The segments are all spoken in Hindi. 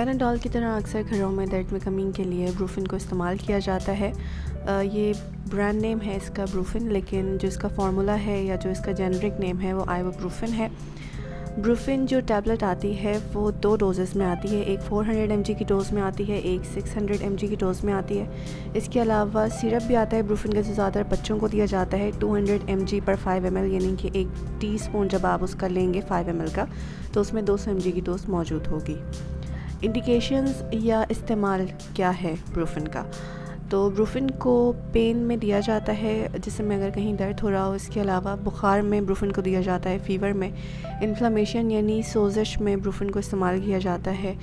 पैनाडोल की तरह अक्सर घरों में दर्द में कमी के लिए ब्रूफिन को इस्तेमाल किया जाता है। ये ब्रांड नेम है इसका ब्रूफिन, लेकिन जो इसका फार्मूला है या जो इसका जेनरिक नेम है वो आइबुप्रोफेन है। ब्रूफिन जो टैबलेट आती है वो 2 डोजेज़ में आती है, एक 400 mg की डोज़ में आती है, एक 600 mg की डोज़ में आती है। इसके अलावा सिरप भी आता है ब्रूफिन का, जो ज़्यादातर बच्चों को दिया जाता है 200 mg पर 5 ml, यानी कि 1 टीस्पून जब आप उसका लेंगे 5 ml का तो उसमें 200 mg की डोज़ मौजूद होगी। इंडिकेशंस या इस्तेमाल क्या है ब्रूफिन का? तो ब्रूफिन को पेन में दिया जाता है, जिसमें में अगर कहीं दर्द हो रहा हो। इसके अलावा बुखार में ब्रूफिन को दिया जाता है, फ़ीवर में, इन्फ्लेमेशन यानी सोजिश में ब्रूफिन को इस्तेमाल किया जाता है।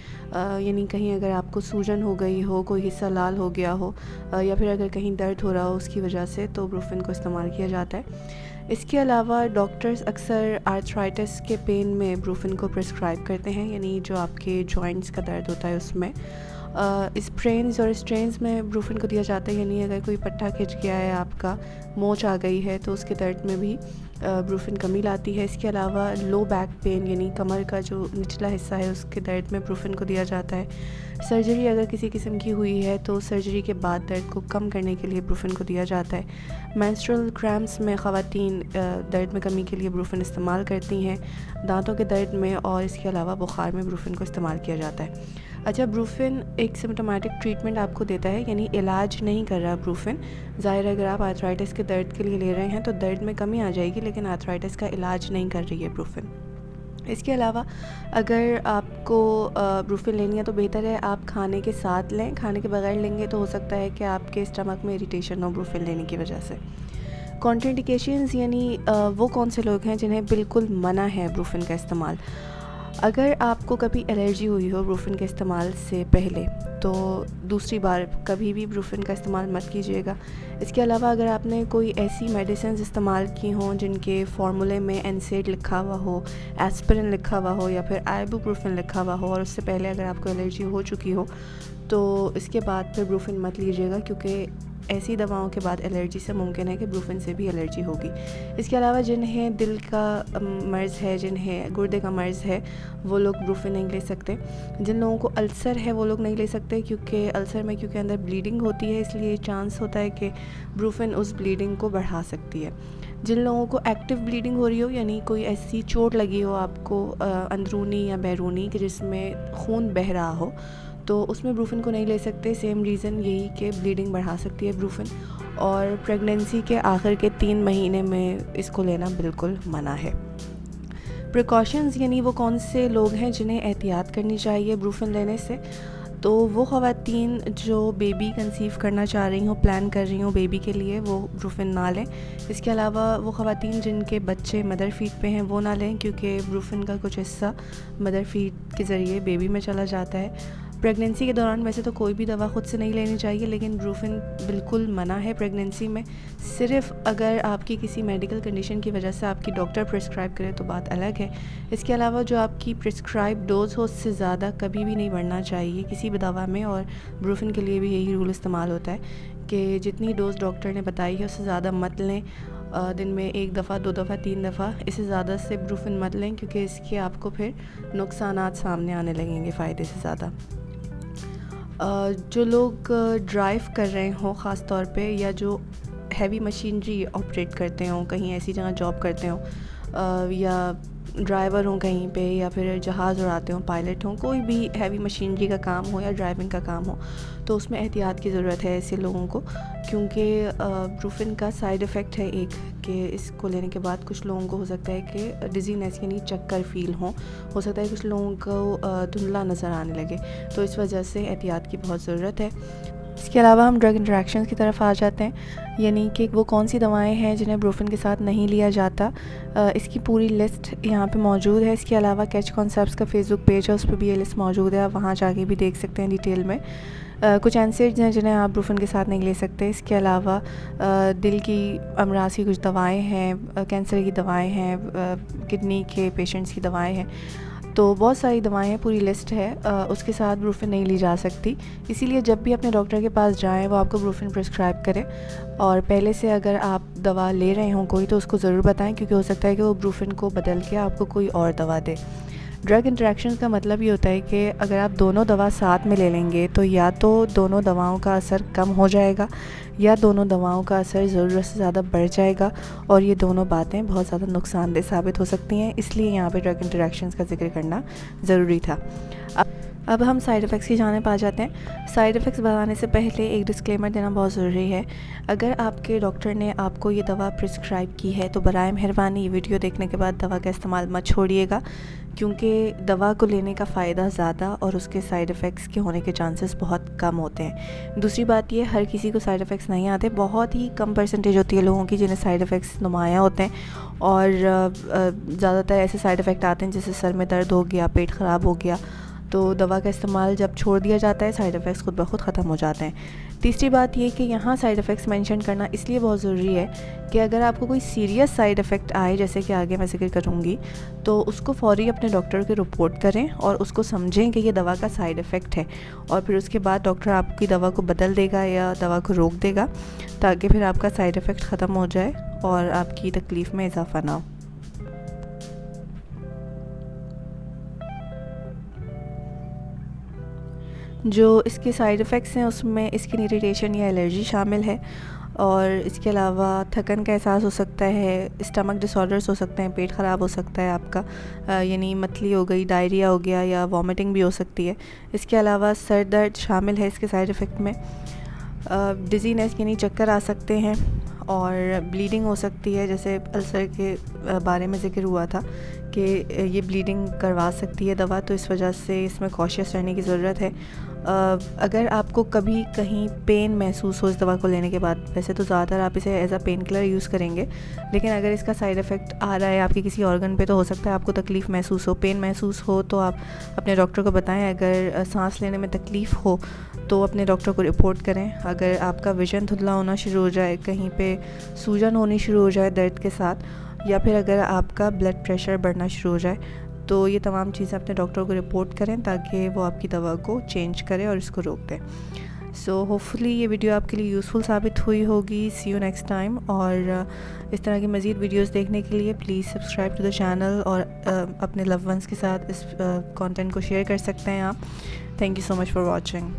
यानी कहीं अगर आपको सूजन हो गई हो, कोई हिस्सा लाल हो गया हो, या फिर अगर कहीं दर्द हो रहा हो उसकी वजह से, तो ब्रूफिन को इस्तेमाल किया जाता है। इसके अलावा डॉक्टर्स अक्सर आर्थराइटिस के पेन में ब्रूफिन को प्रिस्क्राइब करते हैं, यानी जो आपके जॉइंट्स का दर्द होता है उसमें। स्प्रेन्स और स्ट्रेन्स में ब्रूफिन को दिया जाता है, यानी अगर कोई पट्टा खिंच गया है, आपका मोच आ गई है, तो उसके दर्द में भी ब्रूफिन कमी लाती है। इसके अलावा लो बैक पेन यानी कमर का जो निचला हिस्सा है उसके दर्द में ब्रूफिन को दिया जाता है। सर्जरी अगर किसी किस्म की हुई है तो सर्जरी के बाद दर्द को कम करने के लिए ब्रूफिन को दिया जाता है। मेंस्ट्रुअल क्रैम्प्स में ख़वातीन दर्द में कमी के लिए ब्रूफिन इस्तेमाल करती हैं, दांतों के दर्द में, और इसके अलावा बुखार में ब्रूफिन को इस्तेमाल किया जाता है। अच्छा, ब्रूफिन एक सिम्प्टोमेटिक ट्रीटमेंट आपको देता है, यानी इलाज नहीं कर रहा ब्रूफिन। ज़ाहिर है अगर आप आर्थराइटिस के दर्द के लिए ले रहे हैं तो दर्द में कमी आ जाएगी, लेकिन आर्थराइटिस का इलाज नहीं कर रही है ब्रूफिन। इसके अलावा अगर आपको ब्रूफिन लेनी है तो बेहतर है आप खाने के साथ लें। खाने के बगैर लेंगे तो हो सकता है कि आपके स्टमक में इरिटेशन हो ब्रूफिन लेने की वजह से। कॉन्ट्राइंडिकेशंस यानी वो कौन से लोग हैं जिन्हें बिल्कुल मना है ब्रूफिन का इस्तेमाल। अगर आपको कभी एलर्जी हुई हो ब्रूफिन के इस्तेमाल से पहले, तो दूसरी बार कभी भी ब्रूफिन का इस्तेमाल मत कीजिएगा। इसके अलावा अगर आपने कोई ऐसी मेडिसिन इस्तेमाल की हों जिनके फार्मूले में एनसेड लिखा हुआ हो, एस्पिरिन लिखा हुआ हो, या फिर आइबुप्रोफेन लिखा हुआ हो, और उससे पहले अगर आपको एलर्जी हो चुकी हो, तो इसके बाद फिर ब्रूफिन मत लीजिएगा, क्योंकि ऐसी दवाओं के बाद एलर्जी से मुमकिन है कि ब्रूफिन से भी एलर्जी होगी। इसके अलावा जिन्हें दिल का मर्ज़ है, जिन्हें गुर्दे का मर्ज़ है, वो लोग ब्रूफिन नहीं ले सकते। जिन लोगों को अल्सर है वो लोग नहीं ले सकते, क्योंकि अल्सर में क्योंकि अंदर ब्लीडिंग होती है, इसलिए चांस होता है कि ब्रूफिन उस ब्लीडिंग को बढ़ा सकती है। जिन लोगों को एक्टिव ब्लीडिंग हो रही हो, यानी कोई ऐसी चोट लगी हो आपको अंदरूनी या बैरूनी कि जिसमें खून बह रहा हो, तो उसमें ब्रूफिन को नहीं ले सकते। सेम रीज़न यही कि ब्लीडिंग बढ़ा सकती है ब्रूफिन, और प्रेगनेंसी के आखिर के 3 महीने में इसको लेना बिल्कुल मना है। प्रिकॉशंस यानी वो कौन से लोग हैं जिन्हें एहतियात करनी चाहिए ब्रूफिन लेने से। तो वो ख़वातीन जो बेबी कंसीव करना चाह रही हों, प्लान कर रही हों बेबी के लिए, वो ब्रूफिन ना लें। इसके अलावा वो ख़वातीन जिनके बच्चे मदर फीड पे हैं वो ना लें, क्योंकि ब्रूफिन का कुछ हिस्सा मदर फीड के ज़रिए बेबी में चला जाता है। प्रेगनेंसी के दौरान वैसे तो कोई भी दवा ख़ुद से नहीं लेनी चाहिए, लेकिन ब्रूफिन बिल्कुल मना है प्रेगनेंसी में। सिर्फ़ अगर आपकी किसी मेडिकल कंडीशन की वजह से आपकी डॉक्टर प्रिस्क्राइब करे तो बात अलग है। इसके अलावा जो आपकी प्रिस्क्राइब डोज़ हो उससे ज़्यादा कभी भी नहीं बढ़ना चाहिए किसी भी दवा में, और ब्रूफिन के लिए भी यही रूल इस्तेमाल होता है कि जितनी डोज़ डॉक्टर ने बताई है उससे ज़्यादा मत लें। दिन में 1 दफ़ा, 2 दफ़ा, 3 दफ़ा, इससे ज़्यादा से ब्रूफिन मत लें, क्योंकि इसके आपको फिर नुकसानात सामने आने लगेंगे फ़ायदे से ज़्यादा। जो लोग ड्राइव कर रहे हों ख़ास तौर पे, या जो हैवी मशीनरी ऑपरेट करते हों, कहीं ऐसी जगह जॉब करते हों, या ड्राइवर हों कहीं पे, या फिर जहाज़ उड़ाते हों, पायलट हों, कोई भी हैवी मशीनरी का काम हो या ड्राइविंग का काम हो, तो उसमें एहतियात की ज़रूरत है ऐसे लोगों को, क्योंकि ब्रूफिन का साइड इफ़ेक्ट है एक, कि इसको लेने के बाद कुछ लोगों को हो सकता है कि डिज़ीनेस यानी चक्कर फ़ील हो सकता है कुछ लोगों को धुंधला नज़र आने लगे, तो इस वजह से एहतियात की बहुत ज़रूरत है। इसके अलावा हम ड्रग इंटरैक्शंस की तरफ आ जाते हैं, यानी कि वो कौन सी दवाएं हैं जिन्हें ब्रूफिन के साथ नहीं लिया जाता। इसकी पूरी लिस्ट यहाँ पे मौजूद है। इसके अलावा कैच कॉन्सेप्ट्स का फेसबुक पेज है, उस पर भी ये लिस्ट मौजूद है, आप वहाँ जाके भी देख सकते हैं डिटेल में। कुछ एनसेड्स हैं जिन्हें आप ब्रूफिन के साथ नहीं ले सकते। इसके अलावा दिल की अमराज की कुछ दवाएँ हैं, कैंसर की दवाएँ हैं, किडनी के पेशेंट्स की दवाएँ हैं, तो बहुत सारी दवाएं हैं, पूरी लिस्ट है। उसके साथ ब्रूफिन नहीं ली जा सकती, इसीलिए जब भी अपने डॉक्टर के पास जाएं वो आपको ब्रूफिन प्रिस्क्राइब करें, और पहले से अगर आप दवा ले रहे हों कोई तो उसको ज़रूर बताएं, क्योंकि हो सकता है कि वो ब्रूफिन को बदल के आपको कोई और दवा दे। ड्रग इंटरेक्शंस का मतलब ये होता है कि अगर आप दोनों दवा साथ में ले लेंगे तो या तो दोनों दवाओं का असर कम हो जाएगा या दोनों दवाओं का असर ज़रूरत से ज़्यादा बढ़ जाएगा, और ये दोनों बातें बहुत ज़्यादा नुकसानदेह साबित हो सकती हैं। इसलिए यहाँ पे ड्रग इंटरेक्शंस का जिक्र करना ज़रूरी था। अब हम साइड इफ़ेक्ट्स की जानिब आ जाते हैं। साइड इफ़ेक्ट्स बताने से पहले एक डिस्क्लेमर देना बहुत ज़रूरी है। अगर आपके डॉक्टर ने आपको ये दवा प्रिस्क्राइब की है तो बराए मेहरबानी ये वीडियो देखने के बाद दवा का इस्तेमाल मत छोड़िएगा, क्योंकि दवा को लेने का फ़ायदा ज़्यादा और उसके साइड इफ़ेक्ट्स के होने के चांसेस बहुत कम होते हैं। दूसरी बात ये, हर किसी को साइड इफ़ेक्ट्स नहीं आते, बहुत ही कम परसेंटेज होती है लोगों की जिन्हें साइड इफ़ेक्ट्स नुमायाँ होते हैं, और ज़्यादातर ऐसे साइड इफ़ेक्ट आते हैं जैसे सर में दर्द हो गया, पेट ख़राब हो गया, तो दवा का इस्तेमाल जब छोड़ दिया जाता है साइड इफ़ेक्ट्स खुद ब खुद ख़त्म हो जाते हैं। तीसरी बात ये कि यहाँ साइड इफ़ेक्ट्स मेंशन करना इसलिए बहुत ज़रूरी है कि अगर आपको कोई सीरियस साइड इफ़ेक्ट आए, जैसे कि आगे मैं ज़िक्र करूँगी, तो उसको फ़ौरी अपने डॉक्टर को रिपोर्ट करें और उसको समझें कि ये दवा का साइड इफ़ेक्ट है, और फिर उसके बाद डॉक्टर आपकी दवा को बदल देगा या दवा को रोक देगा, ताकि फिर आपका साइड इफ़ेक्ट ख़त्म हो जाए और आपकी तकलीफ़ में इजाफ़ा ना हो। जो इसके साइड इफ़ेक्ट्स हैं उसमें स्किन इरिटेशन या एलर्जी शामिल है, और इसके अलावा थकन का एहसास हो सकता है, स्टमक डिसऑर्डर्स हो सकते हैं, पेट ख़राब हो सकता है आपका, यानी मतली हो गई, डायरिया हो गया, या वॉमिटिंग भी हो सकती है। इसके अलावा सर दर्द शामिल है इसके साइड इफ़ेक्ट में। डिज़ीनेस यानी चक्कर आ सकते हैं, और ब्लीडिंग हो सकती है, जैसे अल्सर के बारे में ज़िक्र हुआ था कि ये ब्लीडिंग करवा सकती है दवा, तो इस वजह से इसमें कॉशियस रहने की ज़रूरत है। अगर आपको कभी कहीं पेन महसूस हो इस दवा को लेने के बाद, वैसे तो ज़्यादातर आप इसे as a pain killer use करेंगे, लेकिन अगर इसका साइड इफ़ेक्ट आ रहा है आपके किसी ऑर्गन पे, तो हो सकता है आपको तकलीफ़ महसूस हो, पेन महसूस हो, तो आप अपने डॉक्टर को बताएं। अगर सांस लेने में तकलीफ़ हो तो अपने डॉक्टर को रिपोर्ट करें। अगर आपका विज़न धुंधला होना शुरू हो जाए, कहीं पे सूजन होनी शुरू हो जाए दर्द के साथ, या फिर अगर आपका ब्लड प्रेशर बढ़ना शुरू हो जाए, तो ये तमाम चीज़ें अपने डॉक्टर को रिपोर्ट करें ताकि वो आपकी दवा को चेंज करे और इसको रोक दें। सो होपफुली ये वीडियो आपके लिए यूज़फुल साबित हुई होगी। सी यू नेक्स्ट टाइम, और इस तरह की मज़ीद वीडियोस देखने के लिए please subscribe to the channel, और अपने लव वंस के साथ इस कंटेंट को शेयर कर सकते हैं आप। Thank you so much for watching.